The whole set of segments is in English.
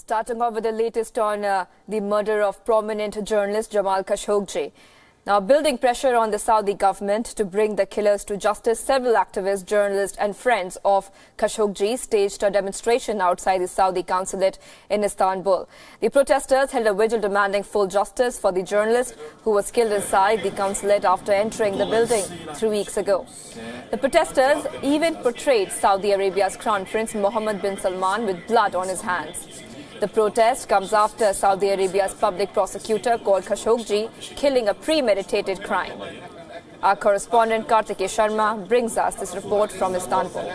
Starting off with the latest on the murder of prominent journalist Jamal Khashoggi. Now, building pressure on the Saudi government to bring the killers to justice, several activists, journalists and friends of Khashoggi staged a demonstration outside the Saudi consulate in Istanbul. The protesters held a vigil demanding full justice for the journalist who was killed inside the consulate after entering the building 3 weeks ago. The protesters even portrayed Saudi Arabia's Crown Prince Mohammed bin Salman with blood on his hands. The protest comes after Saudi Arabia's public prosecutor called Khashoggi killing a premeditated crime. Our correspondent Kartikeya Sharma brings us this report from Istanbul.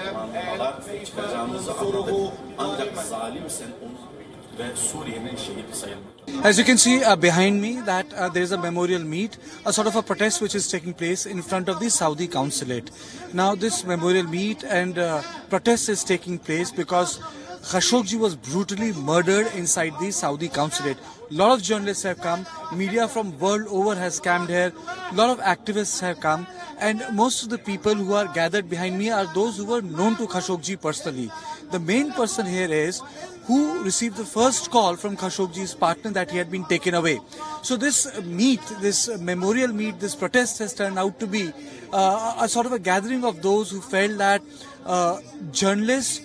As you can see behind me, that there is a memorial meet, a sort of a protest which is taking place in front of the Saudi consulate. Now this memorial meet and protest is taking place because Khashoggi was brutally murdered inside the Saudi consulate. A lot of journalists have come, media from world over has camped here, a lot of activists have come, and most of the people who are gathered behind me are those who were known to Khashoggi personally. The main person here is who received the first call from Khashoggi's partner that he had been taken away. So this meet, this memorial meet, this protest has turned out to be a sort of a gathering of those who felt that journalists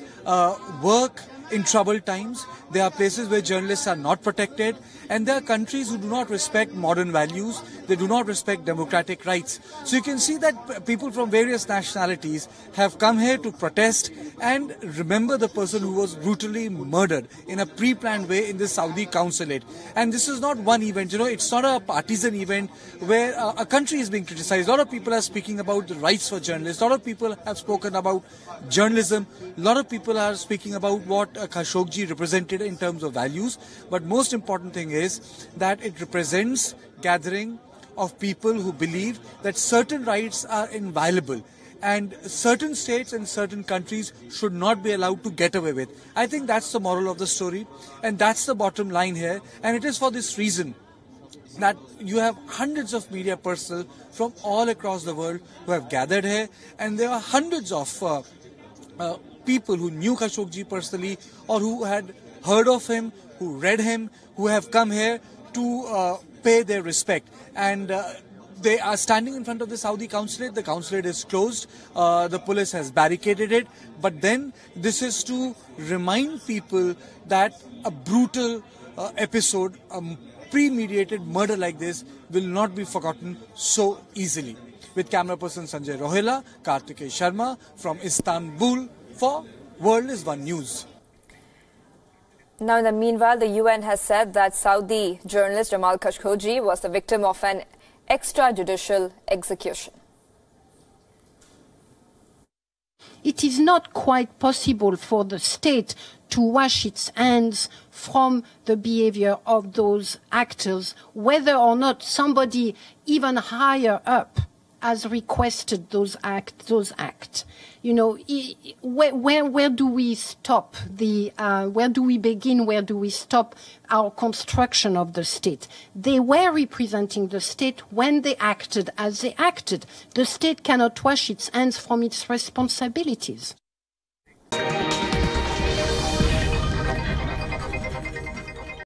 work in troubled times. There are places where journalists are not protected, and there are countries who do not respect modern values. They do not respect democratic rights. So you can see that people from various nationalities have come here to protest and remember the person who was brutally murdered in a pre-planned way in the Saudi consulate. And this is not one event, it's not a partisan event where a country is being criticized. A lot of people are speaking about the rights for journalists. A lot of people have spoken about journalism. A lot of people are speaking about what Khashoggi represented in terms of values. But most important thing is that it represents gathering of people who believe that certain rights are inviolable and certain states and certain countries should not be allowed to get away with. I think that's the moral of the story, and that's the bottom line here. And it is for this reason that you have hundreds of media personnel from all across the world who have gathered here, and there are hundreds of people who knew Khashoggi personally or who had heard of him, who read him, who have come here to pay their respect. And they are standing in front of the Saudi consulate. The consulate is closed. The police has barricaded it. But then this is to remind people that a brutal episode, a premeditated murder like this will not be forgotten so easily. With camera person Sanjay Rohela, Kartikeya Sharma from Istanbul for World is One News. Now, in the meanwhile, the UN has said that Saudi journalist Jamal Khashoggi was the victim of an extrajudicial execution. It is not quite possible for the state to wash its hands from the behavior of those actors, whether or not somebody even higher up has requested those acts. Where do we stop where do we begin? Where do we stop our construction of the state? They were representing the state when they acted as they acted. The state cannot wash its hands from its responsibilities.